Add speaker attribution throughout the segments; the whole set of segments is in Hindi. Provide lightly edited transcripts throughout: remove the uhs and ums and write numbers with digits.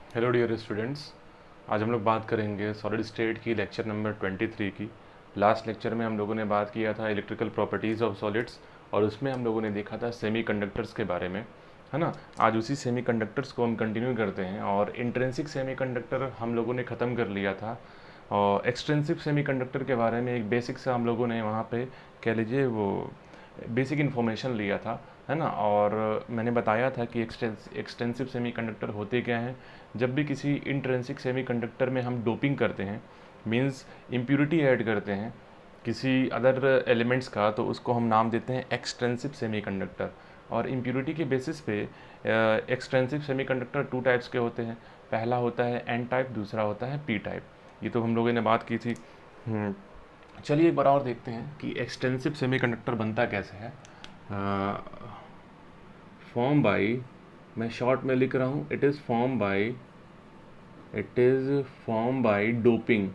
Speaker 1: Hello dear students. आज हम लोग बात करेंगे सॉलिड स्टेट की लेक्चर नंबर 23 की। लास्ट लेक्चर में हम लोगों ने बात किया था इलेक्ट्रिकल प्रॉपर्टीज़ ऑफ सॉलिड्स और उसमें हम लोगों ने देखा था सेमीकंडक्टर्स के बारे में, है ना। आज उसी सेमीकंडक्टर्स को हम कंटिन्यू करते हैं और इंट्रिंसिक सेमीकंडक्टर हम लोगों ने ख़त्म कर लिया था और एक्सटेंसिव सेमीकंडक्टर के बारे में एक बेसिक सा हम लोगों ने वहाँ पे कह लीजिए वो बेसिक इन्फॉर्मेशन लिया था, है ना। और मैंने बताया था कि एक्सटेंसिव सेमीकंडक्टर होते क्या हैं। जब भी किसी इंट्रिंसिक सेमीकंडक्टर में हम डोपिंग करते हैं, मींस इम्प्यूरिटी ऐड करते हैं किसी अदर एलिमेंट्स का, तो उसको हम नाम देते हैं एक्सटेंसिव सेमीकंडक्टर। और इम्प्यूरिटी के बेसिस पे एक्सटेंसिव सेमीकंडक्टर टू टाइप्स के होते हैं। पहला होता है एन टाइप, दूसरा होता है पी टाइप। ये तो हम लोगों ने बात की थी। चलिए एक बार और देखते हैं कि एक्सटेंसिव सेमीकंडक्टर बनता कैसे है। फॉर्म बाई, मैं शॉर्ट में लिख रहा हूँ, it is form by doping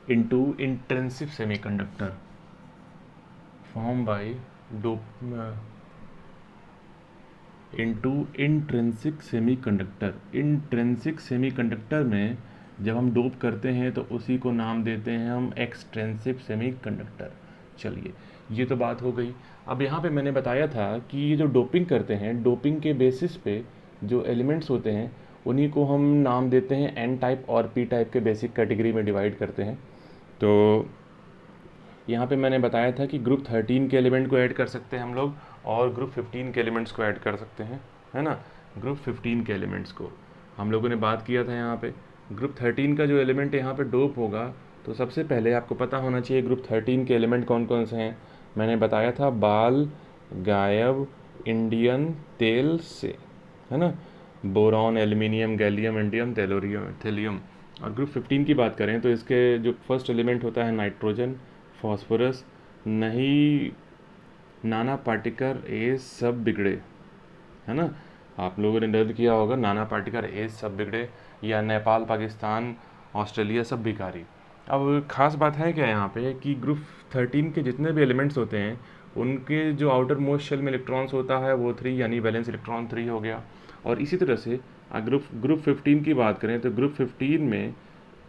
Speaker 1: into intrinsic semiconductor, formed by into intrinsic semiconductor। Intrinsic semiconductor में जब हम डोप करते हैं तो उसी को नाम देते हैं हम एक्सटेंसिव सेमीकंडक्टर। चलिए ये तो बात हो गई। अब यहाँ पे मैंने बताया था कि ये जो डोपिंग करते हैं, डोपिंग के बेसिस पे जो एलिमेंट्स होते हैं उन्हीं को हम नाम देते हैं एन टाइप और पी टाइप के बेसिक कैटेगरी में डिवाइड करते हैं। तो यहाँ पे मैंने बताया था कि ग्रुप 13 के एलिमेंट को ऐड कर सकते हैं हम लोग और ग्रुप 15 के एलिमेंट्स को ऐड कर सकते हैं, है ना। ग्रुप 15 के एलिमेंट्स को हम लोगों ने बात किया था यहाँ पे। ग्रुप 13 का जो एलिमेंट यहाँ पे डोप होगा, तो सबसे पहले आपको पता होना चाहिए ग्रुप 13 के एलिमेंट कौन कौन से हैं। मैंने बताया था बाल, गायब, इंडियन, तेल से, है ना। Boron, aluminium, gallium, indium, thallium. और ग्रुप 15 की बात करें तो इसके जो फर्स्ट एलिमेंट होता है नाइट्रोजन, फॉस्फोरस, नहीं, नाना पार्टिकल, ए सब बिगड़े, है ना। आप लोगों ने दर्द किया होगा नाना पार्टिकल ए सब बिगड़े, या नेपाल, पाकिस्तान, ऑस्ट्रेलिया सब भिखारी। अब खास बात है क्या यहाँ पे कि ग्रुप 13 के जितने भी एलिमेंट्स होते हैं उनके जो आउटर मोस्ट शेल में इलेक्ट्रॉन्स होता है वो 3, यानी वैलेंस इलेक्ट्रॉन 3 हो गया। और इसी तरह से ग्रुप 15 की बात करें तो ग्रुप 15 में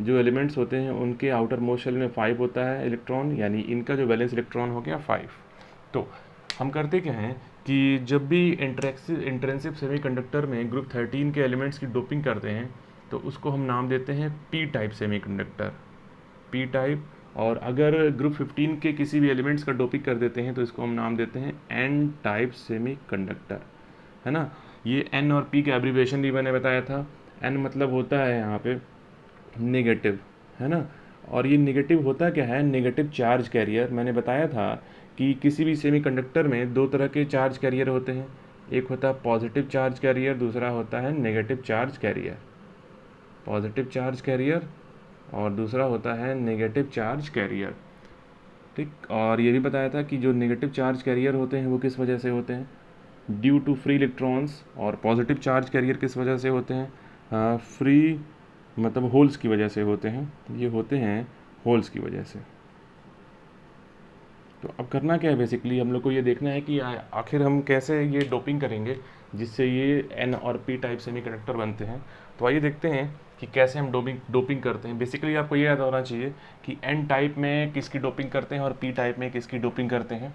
Speaker 1: जो एलिमेंट्स होते हैं उनके आउटर मोस्ट शेल में 5 होता है इलेक्ट्रॉन, यानी इनका जो वैलेंस इलेक्ट्रॉन हो गया 5। तो हम करते क्या हैं कि जब भी इंट्रेंसिव सेमीकंडक्टर में ग्रुप 13 के एलिमेंट्स की डोपिंग करते हैं तो उसको हम नाम देते हैं P type semiconductor, P type. और अगर ग्रुप 15 के किसी भी एलिमेंट्स का डोपिंग कर देते हैं तो इसको हम नाम देते हैं एन टाइप सेमीकंडक्टर, है ना। ये एन और पी का एब्रीविएशन भी मैंने बताया था। एन मतलब होता है यहाँ पे नेगेटिव, है ना। और ये नेगेटिव होता क्या है, नेगेटिव चार्ज कैरियर। मैंने बताया था कि किसी भी सेमीकंडक्टर में दो तरह के चार्ज कैरियर होते हैं, एक होता है पॉजिटिव चार्ज कैरियर, दूसरा होता है negative charge carrier. Positive charge career और दूसरा होता है नेगेटिव चार्ज कैरियर, ठीक। और ये भी बताया था कि जो नेगेटिव चार्ज कैरियर होते हैं वो किस वजह से होते हैं, ड्यू टू फ्री इलेक्ट्रॉन्स। और पॉजिटिव चार्ज कैरियर किस वजह से होते हैं, फ्री मतलब होल्स की वजह से होते हैं। ये होते हैं होल्स की वजह से। तो अब करना क्या है, बेसिकली हम लोग को ये देखना है कि आखिर हम कैसे ये डोपिंग करेंगे जिससे ये एन और पी टाइप सेमीकंडक्टर बनते हैं। तो आइए देखते हैं कि कैसे हम डोपिंग करते हैं। बेसिकली आपको ये याद होना चाहिए कि एन टाइप में किसकी डोपिंग करते हैं और पी टाइप में किसकी डोपिंग करते हैं।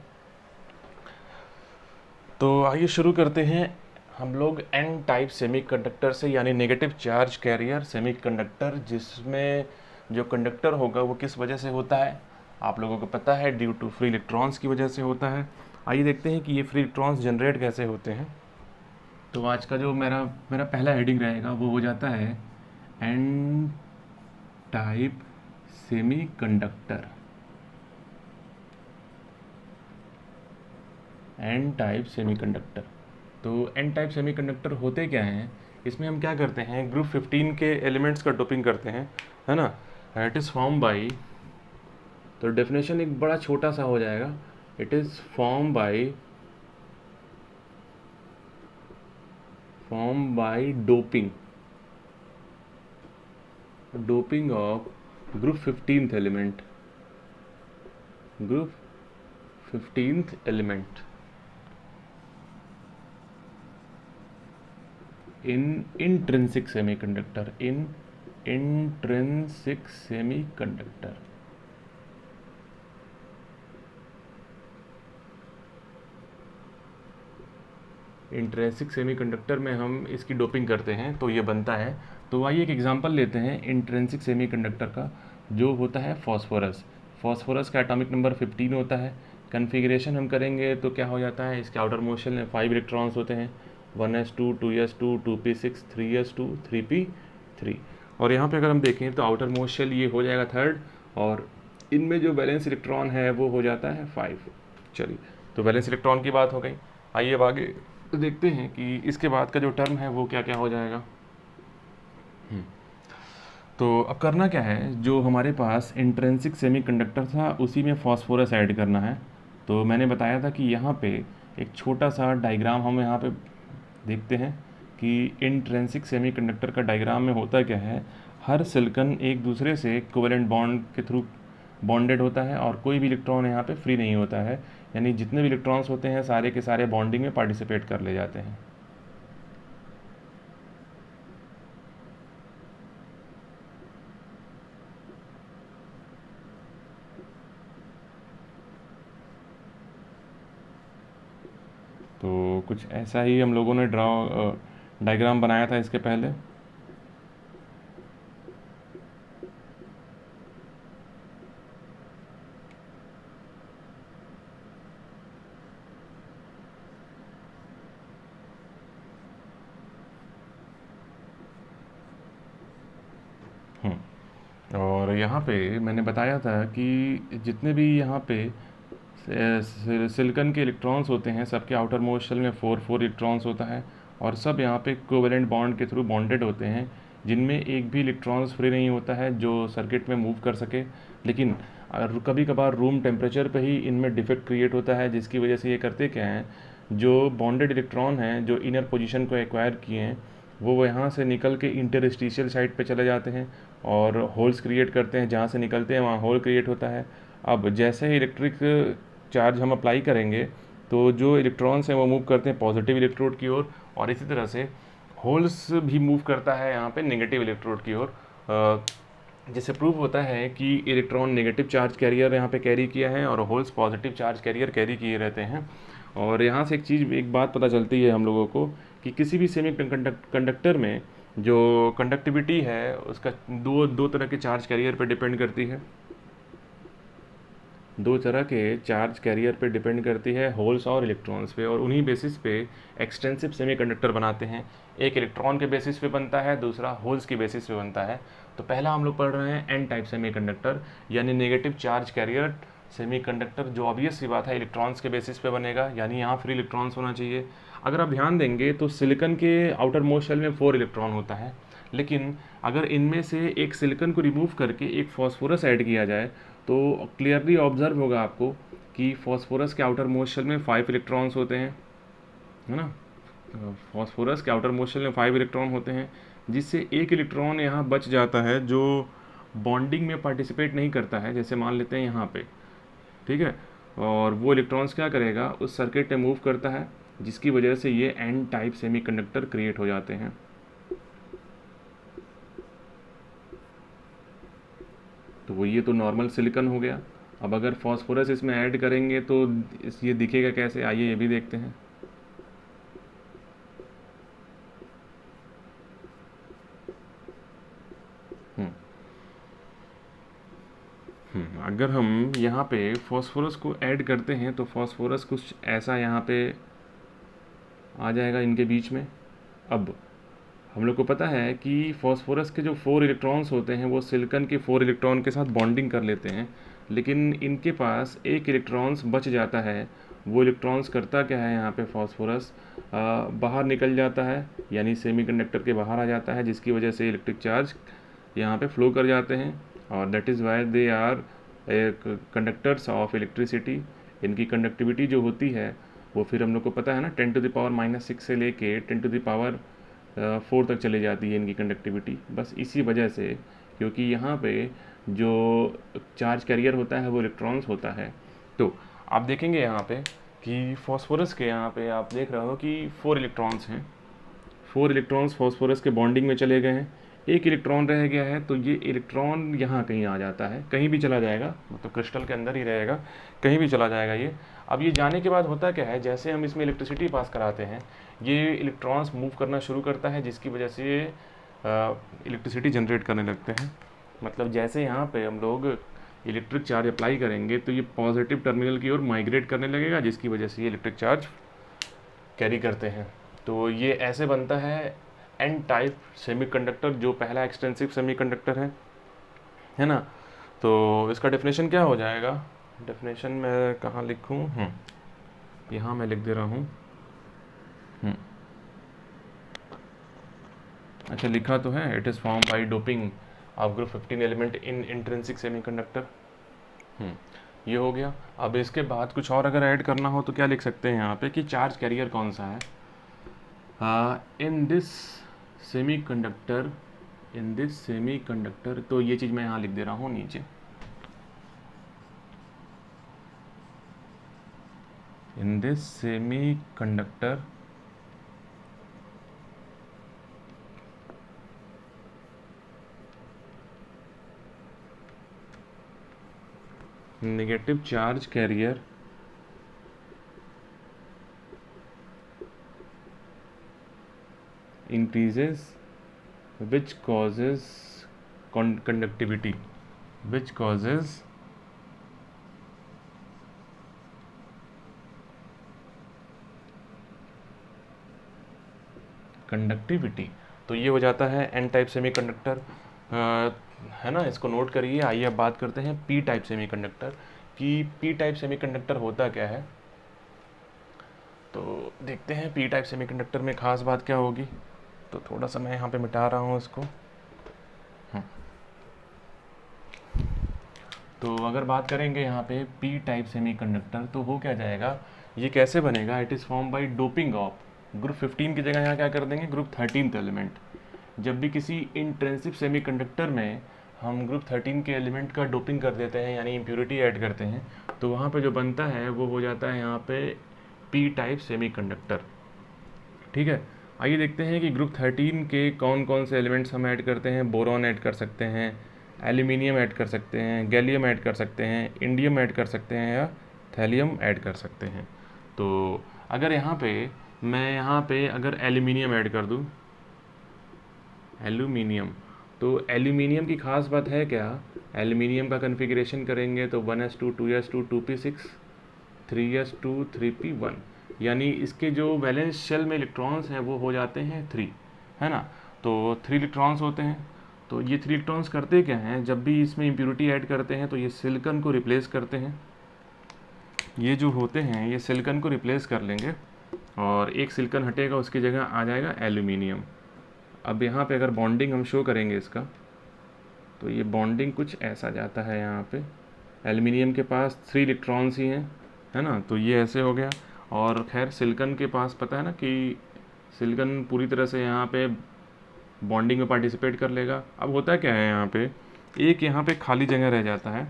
Speaker 1: तो आइए शुरू करते हैं हम लोग एन टाइप सेमीकंडक्टर से, यानी नेगेटिव चार्ज कैरियर सेमीकंडक्टर, जिसमें जो कंडक्टर होगा वो किस वजह से होता है, आप लोगों को पता है ड्यू टू फ्री इलेक्ट्रॉन्स की वजह से होता है। आइए देखते हैं कि ये फ्री इलेक्ट्रॉन्स जनरेट कैसे होते हैं। तो आज का जो मेरा मेरा पहला हेडिंग रहेगा वो हो जाता है N type semiconductor. N type semiconductor. तो एन टाइप सेमीकंडक्टर होते क्या हैं, इसमें हम क्या करते हैं, ग्रुप 15 के एलिमेंट्स का डोपिंग करते हैं, है ना। इट इज़ फॉर्म बाई, तो डेफिनेशन एक बड़ा छोटा सा हो जाएगा, it is form by doping of group 15th element, group 15th element in intrinsic semiconductor, in intrinsic semiconductor. Intrinsic semiconductor में हम इसकी डोपिंग करते हैं तो ये बनता है। तो आइए एक एग्जांपल लेते हैं इंट्रिंसिक सेमीकंडक्टर का, जो होता है फॉस्फोरस। फॉस्फोरस का एटॉमिक नंबर 15 होता है। कन्फिग्रेशन हम करेंगे तो क्या हो जाता है, इसके आउटर मोशन में 5 इलेक्ट्रॉन्स होते हैं, 1s2 2s2 2p6 3s2 3p3। और यहाँ पे अगर हम देखें तो आउटर मोशन ये हो जाएगा 3rd, और इनमें जो वैलेंस इलेक्ट्रॉन है वो हो जाता है 5। चलिए, तो वैलेंस इलेक्ट्रॉन की बात हो गई। आइए अब आगे देखते हैं कि इसके बाद का जो टर्म है वो क्या क्या हो जाएगा। तो अब करना क्या है, जो हमारे पास इंट्रिंसिक सेमीकंडक्टर था उसी में फास्फोरस ऐड करना है। तो मैंने बताया था कि यहाँ पे एक छोटा सा डायग्राम हम यहाँ पे देखते हैं कि इंट्रिंसिक सेमीकंडक्टर का डायग्राम में होता क्या है। हर सिलिकॉन एक दूसरे से कोवेलेंट बॉन्ड के थ्रू बॉन्डेड होता है और कोई भी इलेक्ट्रॉन यहाँ पे फ्री नहीं होता है, यानी जितने भी इलेक्ट्रॉन्स होते हैं सारे के सारे बॉन्डिंग में पार्टिसिपेट कर ले जाते हैं। तो कुछ ऐसा ही हम लोगों ने डायग्राम बनाया था इसके पहले। और यहाँ पे मैंने बताया था कि जितने भी यहाँ पे सिलिकॉन के इलेक्ट्रॉन्स होते हैं सबके आउटर मोस्ट शेल में 4 इलेक्ट्रॉन्स होता है, और सब यहाँ पे कोवेलेंट बॉन्ड के थ्रू बॉन्डेड होते हैं, जिनमें एक भी इलेक्ट्रॉन्स फ्री नहीं होता है जो सर्किट में मूव कर सके। लेकिन अगर कभी कभार रूम टेम्परेचर पे ही इनमें डिफेक्ट क्रिएट होता है, जिसकी वजह से ये करते क्या हैं, जो बॉन्डेड इलेक्ट्रॉन हैं जो इनर पोजीशन को एक्वायर किए हैं वो यहाँ से निकल के इंटरस्टिशियल साइड पे चले जाते हैं और होल्स क्रिएट करते हैं। जहाँ से निकलते हैं वहाँ होल क्रिएट होता है। अब जैसे ही इलेक्ट्रिक चार्ज हम अप्लाई करेंगे तो जो इलेक्ट्रॉन्स हैं वो मूव करते हैं पॉजिटिव इलेक्ट्रोड की ओर, और इसी तरह से होल्स भी मूव करता है यहाँ पे नेगेटिव इलेक्ट्रोड की ओर, जिससे प्रूव होता है कि इलेक्ट्रॉन नेगेटिव चार्ज कैरियर यहाँ पे कैरी किया है और holes positive charge career carry किए रहते हैं। और यहाँ से एक बात पता चलती है हम लोगों को कि किसी भी सेमी कंडक्टर में जो कंडक्टिविटी है उसका दो तरह के चार्ज कैरियर पे डिपेंड करती है। दो तरह के चार्ज कैरियर पे डिपेंड करती है, होल्स और इलेक्ट्रॉन्स पे, और उन्हीं बेसिस पे एक्सटेंसिव सेमीकंडक्टर बनाते हैं। एक इलेक्ट्रॉन के बेसिस पे बनता है, दूसरा होल्स की बेसिस पे बनता है। तो पहला हम लोग पढ़ रहे हैं एन टाइप सेमीकंडक्टर, यानी नेगेटिव चार्ज कैरियर सेमीकंडक्टर, जो ऑब्वियस सी बात है इलेक्ट्रॉन्स के बेसिस पे बनेगा, यानी यहाँ फ्री इलेक्ट्रॉन्स होना चाहिए। अगर आप ध्यान देंगे तो सिलिकॉन के आउटर मोस्ट शेल में 4 इलेक्ट्रॉन होता है, लेकिन अगर इनमें से एक सिलिकॉन को रिमूव करके एक फॉस्फोरस ऐड किया जाए तो क्लियरली ऑब्जर्व होगा आपको कि फॉस्फोरस के आउटर मोस्ट शेल में 5 इलेक्ट्रॉन्स होते हैं, है ना। फॉस्फोरस के आउटर मोस्ट शेल में 5 इलेक्ट्रॉन होते हैं, जिससे एक इलेक्ट्रॉन यहाँ बच जाता है जो बॉन्डिंग में पार्टिसिपेट नहीं करता है, जैसे मान लेते हैं यहाँ पे, ठीक है। और वो इलेक्ट्रॉन्स क्या करेगा, उस सर्किट में मूव करता है, जिसकी वजह से ये एन टाइप सेमीकंडक्टर क्रिएट हो जाते हैं। तो वो ये तो नॉर्मल सिलिकॉन हो गया। अब अगर फॉस्फोरस इसमें ऐड करेंगे तो ये दिखेगा कैसे, आइए ये भी देखते हैं। अगर हम यहाँ पे फॉस्फोरस को ऐड करते हैं तो फॉस्फोरस कुछ ऐसा यहाँ पे आ जाएगा इनके बीच में। अब हम लोग को पता है कि फॉस्फोरस के जो 4 इलेक्ट्रॉन्स होते हैं वो सिलिकॉन के 4 इलेक्ट्रॉन के साथ बॉन्डिंग कर लेते हैं, लेकिन इनके पास एक इलेक्ट्रॉन्स बच जाता है। वो इलेक्ट्रॉन्स करता क्या है, यहाँ पे फॉस्फोरस बाहर निकल जाता है, यानी सेमीकंडक्टर के बाहर आ जाता है, जिसकी वजह से इलेक्ट्रिक चार्ज यहाँ पे फ्लो कर जाते हैं, और that is why they are conductors of electricity. इनकी कंडक्टिविटी जो होती है वो फिर हम लोग को पता है ना, 10⁻⁻6 से लेके 10⁻4 तक चली जाती है इनकी कंडक्टिविटी। बस इसी वजह से, क्योंकि यहाँ पे जो चार्ज कैरियर होता है वो इलेक्ट्रॉन्स होता है। तो आप देखेंगे यहाँ पे कि फॉस्फोरस के यहाँ पे आप देख रहे हो कि 4 इलेक्ट्रॉन्स हैं, 4 इलेक्ट्रॉन्स फॉस्फोरस के बॉन्डिंग में चले गए हैं, एक इलेक्ट्रॉन रह गया है, तो ये इलेक्ट्रॉन यहाँ कहीं आ जाता है, कहीं भी चला जाएगा, मतलब क्रिस्टल के अंदर ही रहेगा, कहीं भी चला जाएगा ये। अब ये जाने के बाद होता क्या है, जैसे हम इसमें इलेक्ट्रिसिटी पास कराते हैं, ये इलेक्ट्रॉन्स मूव करना शुरू करता है, जिसकी वजह से ये इलेक्ट्रिसिटी जनरेट करने लगते हैं। मतलब जैसे यहाँ पे हम लोग इलेक्ट्रिक चार्ज अप्लाई करेंगे तो ये पॉजिटिव टर्मिनल की ओर माइग्रेट करने लगेगा, जिसकी वजह से ये इलेक्ट्रिक चार्ज कैरी करते हैं। तो ये ऐसे बनता है एन टाइप सेमीकंडक्टर, जो पहला एक्सटेंसिव सेमीकंडक्टर है ना। तो इसका डेफिनेशन क्या हो जाएगा, डेफिनेशन मैं कहाँ लिखूँ, यहाँ मैं लिख दे रहा हूँ। अच्छा लिखा तो है, it is form by doping of group 15 element in intrinsic semiconductor. ये हो गया। अब इसके बाद कुछ और अगर ऐड करना हो तो क्या लिख सकते हैं यहाँ पे कि चार्ज कैरियर कौन सा है इन दिस सेमीकंडक्टर, तो ये चीज़ मैं यहाँ लिख दे रहा हूँ नीचे, इन this semiconductor negative charge carrier increases which causes conductivity, which causes conductivity. तो ये हो जाता है एन टाइप सेमीकंडक्टर, है ना, इसको नोट करिए। आइए अब बात करते हैं पी टाइप सेमीकंडक्टर कि पी टाइप सेमीकंडक्टर होता क्या है। तो देखते हैं पी टाइप सेमीकंडक्टर में खास बात क्या होगी। तो थोड़ा सा मैं यहाँ पे मिटा रहा हूँ इसको। तो अगर बात करेंगे यहाँ पे पी टाइप सेमीकंडक्टर, तो हो क्या जाएगा, ये कैसे बनेगा, it is form by doping of group 15 की जगह यहाँ क्या कर देंगे, ग्रुप 13th एलिमेंट। जब भी किसी इंट्रिंसिक सेमीकंडक्टर में हम ग्रुप 13 के एलिमेंट का डोपिंग कर देते हैं, यानी इम्प्योरिटी ऐड करते हैं, तो वहाँ पे जो बनता है वो हो जाता है यहाँ पे पी टाइप सेमीकंडक्टर। ठीक है, आइए देखते हैं कि ग्रुप 13 के कौन कौन से एलिमेंट्स हम ऐड करते हैं। बोरॉन ऐड कर सकते हैं, एल्यूमिनियम ऐड कर सकते हैं, गैलियम ऐड कर सकते हैं, इंडियम ऐड कर सकते हैं, या थैलियम ऐड कर सकते हैं। तो अगर यहाँ पे अगर एल्यूमिनियम ऐड कर दूँ, एल्यूमिनियम, तो एल्यूमिनियम की खास बात है क्या, एल्यूमिनियम का कन्फिग्रेशन करेंगे तो 1s2 2s2 2p6 3s2 3p1, यानी इसके जो वैलेंस शेल में इलेक्ट्रॉन्स हैं वो हो जाते हैं 3, है ना। तो 3 इलेक्ट्रॉन्स होते हैं। तो ये 3 इलेक्ट्रॉन्स करते क्या हैं, जब भी इसमें इम्प्योरिटी ऐड करते हैं तो ये सिलिकॉन को रिप्लेस करते हैं। ये जो होते हैं ये सिलिकॉन को रिप्लेस कर लेंगे और एक सिलिकॉन हटेगा, उसकी जगह आ जाएगा एल्यूमिनियम। अब यहाँ पे अगर बॉन्डिंग हम शो करेंगे इसका, तो ये बॉन्डिंग कुछ ऐसा जाता है। यहाँ पे एल्यूमिनियम के पास 3 इलेक्ट्रॉन्स ही हैं, है ना, तो ये ऐसे हो गया। और खैर सिलिकॉन के पास पता है ना कि सिलिकॉन पूरी तरह से यहाँ पे बॉन्डिंग में पार्टिसिपेट कर लेगा। अब होता क्या है, यहाँ पे खाली जगह रह जाता है,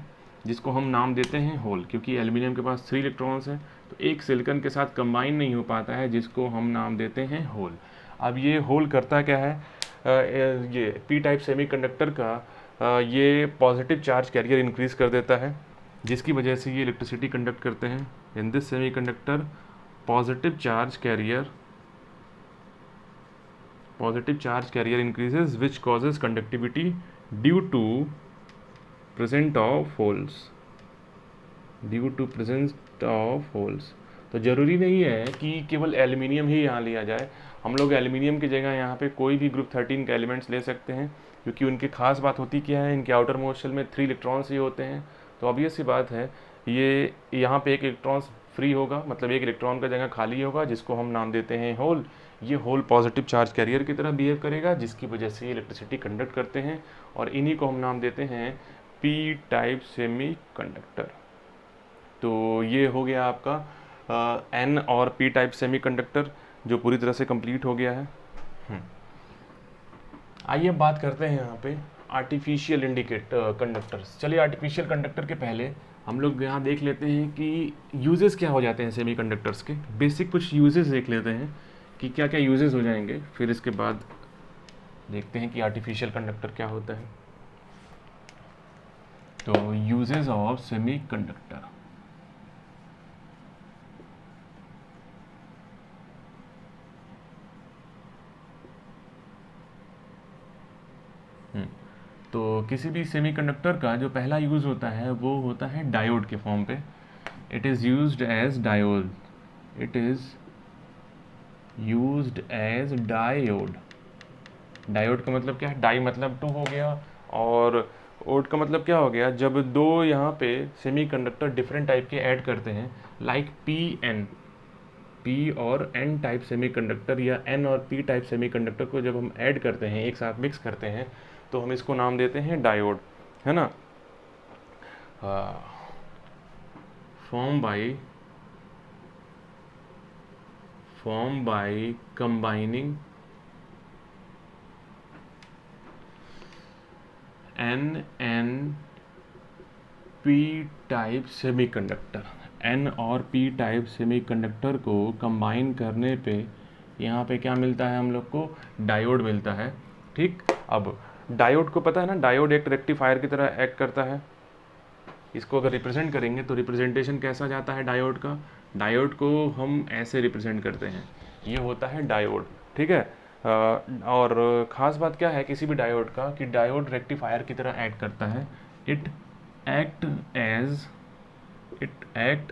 Speaker 1: जिसको हम नाम देते हैं होल, क्योंकि एल्यूमिनियम के पास 3 इलेक्ट्रॉन्स हैं, तो एक सिलिकॉन के साथ कंबाइन नहीं हो पाता है, जिसको हम नाम देते हैं होल। अब ये होल करता क्या है, ये पी टाइप सेमीकंडक्टर का ये पॉजिटिव चार्ज कैरियर इंक्रीज कर देता है, जिसकी वजह से ये इलेक्ट्रिसिटी कंडक्ट करते हैं। In this semiconductor positive charge carrier increases which causes conductivity due to present of holes. तो ज़रूरी नहीं है कि केवल एल्यूमिनियम ही यहाँ लिया जाए, हम लोग एल्यूमिनियम की जगह यहाँ पे कोई भी ग्रुप 13 के एलिमेंट्स ले सकते हैं, क्योंकि उनकी खास बात होती क्या है, इनके आउटर मोस्ट शेल में 3 इलेक्ट्रॉन्स ही होते हैं। तो ऑब्वियस सी बात है, ये यहाँ पे एक इलेक्ट्रॉन फ्री होगा, मतलब एक इलेक्ट्रॉन का जगह खाली होगा, जिसको हम नाम देते हैं होल। ये होल पॉजिटिव चार्ज कैरियर की तरह बिहेव करेगा, जिसकी वजह से इलेक्ट्रिसिटी कंडक्ट करते हैं, और इन्हीं को हम नाम देते हैं पी टाइप सेमीकंडक्टर। तो ये हो गया आपका एन और पी टाइप सेमीकंडक्टर, जो पूरी तरह से कंप्लीट हो गया है। आइए अब बात करते हैं यहाँ पे आर्टिफिशियल कंडक्टर्स। चलिए, आर्टिफिशियल कंडक्टर के पहले हम लोग यहाँ देख लेते हैं कि यूजेस क्या हो जाते हैं सेमीकंडक्टर्स के। बेसिक कुछ यूजेस देख लेते हैं कि क्या क्या यूजेस हो जाएंगे, फिर इसके बाद देखते हैं कि आर्टिफिशियल कंडक्टर क्या होता है। तो यूजेस ऑफ सेमीकंडक्टर, तो किसी भी सेमीकंडक्टर का जो पहला यूज़ होता है वो होता है डायोड के फॉर्म पे। It is used as diode, it is used as diode. Diode का मतलब क्या है, डाई मतलब टू हो गया, और ओड का मतलब क्या हो गया, जब दो यहाँ पे सेमीकंडक्टर डिफरेंट टाइप के ऐड करते हैं, लाइक पी एन, पी और एन टाइप सेमीकंडक्टर या एन और पी टाइप सेमीकंडक्टर को जब हम ऐड करते हैं, एक साथ मिक्स करते हैं, तो हम इसको नाम देते हैं डायोड, है ना। Form by combining N P type semiconductor, N और पी टाइप सेमीकंडक्टर को कंबाइन करने पे यहाँ पे क्या मिलता है, हम लोग को डायोड मिलता है। ठीक, अब डायोड को पता है ना, डायोड एक रेक्टिफायर की तरह एक्ट करता है। इसको अगर रिप्रेजेंट करेंगे तो रिप्रेजेंटेशन कैसा जाता है डायोड का, डायोड को हम ऐसे रिप्रेजेंट करते हैं, ये होता है डायोड। ठीक है, और ख़ास बात क्या है किसी भी डायोड का, कि डायोड रेक्टिफायर की तरह एक्ट करता है। इट एक्ट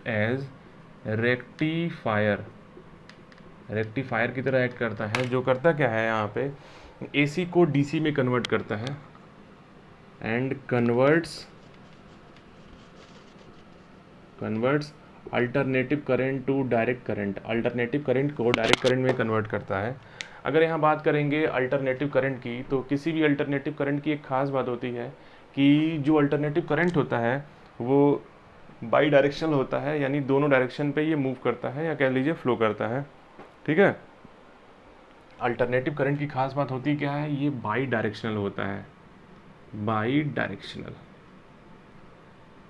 Speaker 1: एज रेक्टिफायर की तरह एक्ट करता है। जो करता क्या है यहाँ पे, एसी को डीसी में कन्वर्ट करता है and converts alternative current to direct current, alternative current को डायरेक्ट करंट में कन्वर्ट करता है। अगर यहाँ बात करेंगे अल्टरनेटिव करंट की, तो किसी भी अल्टरनेटिव करंट की एक खास बात होती है कि जो अल्टरनेटिव करंट होता है वो बाई डायरेक्शनल होता है, यानी दोनों डायरेक्शन पे ये मूव करता है, या कह लीजिए फ्लो करता है। ठीक है, अल्टरनेटिव करंट की खास बात होती क्या है, ये बाई डायरेक्शनल होता है, बाई डायरेक्शनल।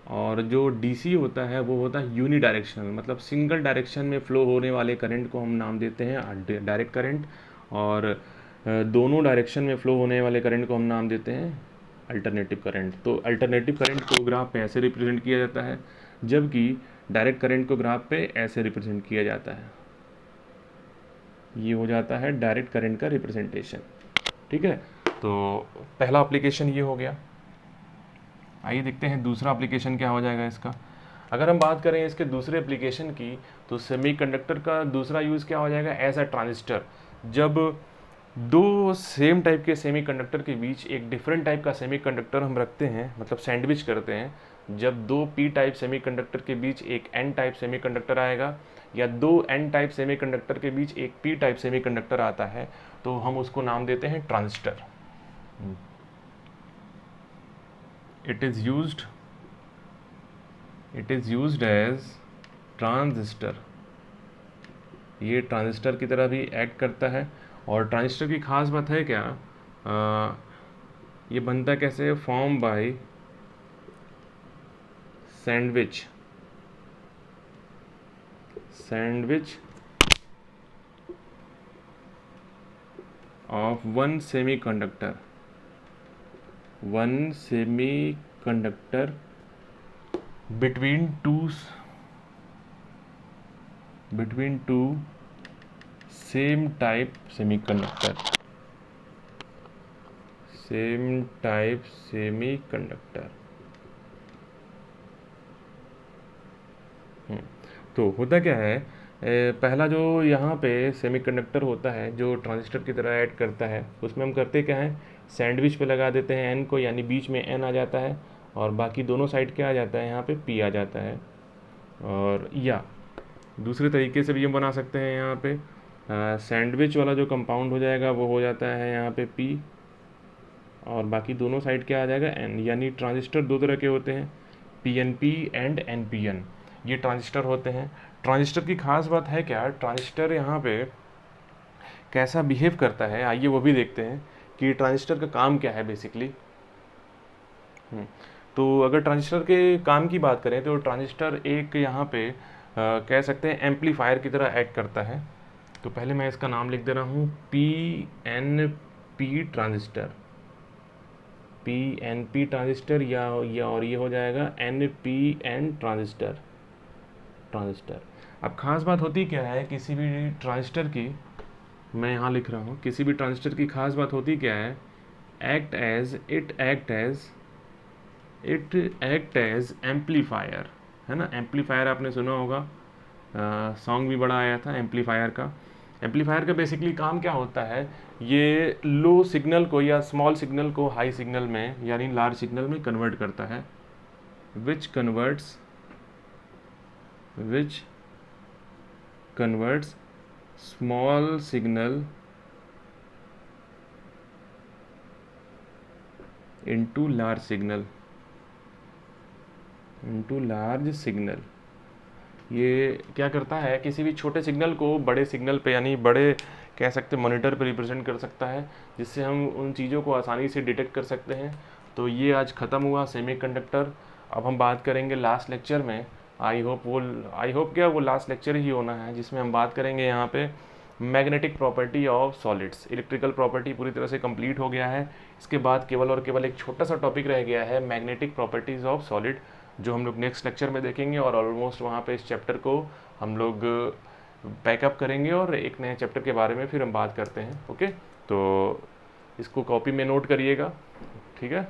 Speaker 1: और जो डीसी होता है वो होता है यूनी डायरेक्शनल, मतलब सिंगल डायरेक्शन में फ्लो होने वाले करंट को हम नाम देते हैं डायरेक्ट करंट, और दोनों डायरेक्शन में फ्लो होने वाले करंट को हम नाम देते हैं अल्टरनेटिव करंट। तो अल्टरनेटिव करंट को ग्राफ पे ऐसे रिप्रेजेंट किया जाता है, जबकि डायरेक्ट करंट को ग्राफ पे ऐसे रिप्रेजेंट किया जाता है। ये हो जाता है डायरेक्ट करंट का रिप्रेजेंटेशन। ठीक है, तो पहला एप्लीकेशन ये हो गया। आइए देखते हैं दूसरा एप्लीकेशन क्या हो जाएगा इसका। अगर हम बात करें इसके दूसरे एप्लीकेशन की, तो सेमीकंडक्टर का दूसरा यूज़ क्या हो जाएगा, एज अ ट्रांजिस्टर। जब दो सेम टाइप के सेमीकंडक्टर के बीच एक डिफरेंट टाइप का सेमीकंडक्टर हम रखते हैं, मतलब सैंडविच करते हैं, जब दो पी टाइप सेमीकंडक्टर के बीच एक एन टाइप सेमीकंडक्टर आएगा, या दो एन टाइप सेमीकंडक्टर के बीच एक पी टाइप सेमीकंडक्टर आता है, तो हम उसको नाम देते हैं transistor. it is used as transistor. ये ट्रांजिस्टर की तरह भी एक्ट करता है। और ट्रांजिस्टर की खास बात है क्या, ये बनता कैसे, form by sandwich of one semiconductor between two same type semiconductor, तो होता क्या है, पहला जो यहाँ पे सेमीकंडक्टर होता है जो ट्रांजिस्टर की तरह ऐड करता है, उसमें हम करते क्या है, सैंडविच पे लगा देते हैं एन को, यानी बीच में एन आ जाता है और बाकी दोनों साइड क्या आ जाता है, यहाँ पे पी आ जाता है। और या दूसरे तरीके से भी हम बना सकते हैं, यहाँ पे सैंडविच वाला जो कंपाउंड हो जाएगा वो हो जाता है यहाँ पे पी, और बाकी दोनों साइड क्या आ जाएगा, एन। यानी ट्रांजिस्टर दो तरह के होते हैं, पीएनपी एंड एनपीएन, ये ट्रांजिस्टर होते हैं। ट्रांजिस्टर की खास बात है क्या, ट्रांजिस्टर यहाँ पे कैसा बिहेव करता है, आइए वो भी देखते हैं कि ट्रांजिस्टर का काम क्या है बेसिकली। तो अगर ट्रांजिस्टर के काम की बात करें तो ट्रांजिस्टर एक यहाँ पे कह सकते हैं एम्पलीफायर की तरह एक्ट करता है। तो पहले मैं इसका नाम लिख दे रहा हूँ, PNP ट्रांजिस्टर, PNP ट्रांजिस्टर, या और ये हो जाएगा NPN ट्रांजिस्टर। अब खास बात होती क्या है किसी भी ट्रांजिस्टर की, मैं यहाँ लिख रहा हूँ, किसी भी ट्रांजिस्टर की खास बात होती क्या है, इट एक्ट एज एम्पलीफायर, है ना। एम्पलीफायर आपने सुना होगा, सॉन्ग भी बड़ा आया था एम्पलीफायर का। एम्पलीफायर का बेसिकली काम क्या होता है, ये लो सिग्नल को या स्मॉल सिग्नल को हाई सिग्नल में यानी लार्ज सिग्नल में कन्वर्ट करता है, which converts small signal into large signal. ये क्या करता है, किसी भी छोटे सिग्नल को बड़े सिग्नल पे यानी बड़े कह सकते मॉनिटर पे रिप्रेजेंट कर सकता है, जिससे हम उन चीज़ों को आसानी से डिटेक्ट कर सकते हैं। तो ये आज ख़त्म हुआ सेमीकंडक्टर। अब हम बात करेंगे लास्ट लेक्चर में, आई होप वो लास्ट लेक्चर ही होना है, जिसमें हम बात करेंगे यहाँ पे magnetic property of solids. Electrical property पूरी तरह से कंप्लीट हो गया है। इसके बाद केवल और केवल एक छोटा सा टॉपिक रह गया है, मैग्नेटिक प्रॉपर्टीज़ ऑफ सॉलिड, जो हम लोग नेक्स्ट लेक्चर में देखेंगे। और ऑलमोस्ट वहाँ पे इस चैप्टर को हम लोग पैकअप करेंगे और एक नए चैप्टर के बारे में फिर हम बात करते हैं। ओके, तो इसको कॉपी में नोट करिएगा, ठीक है।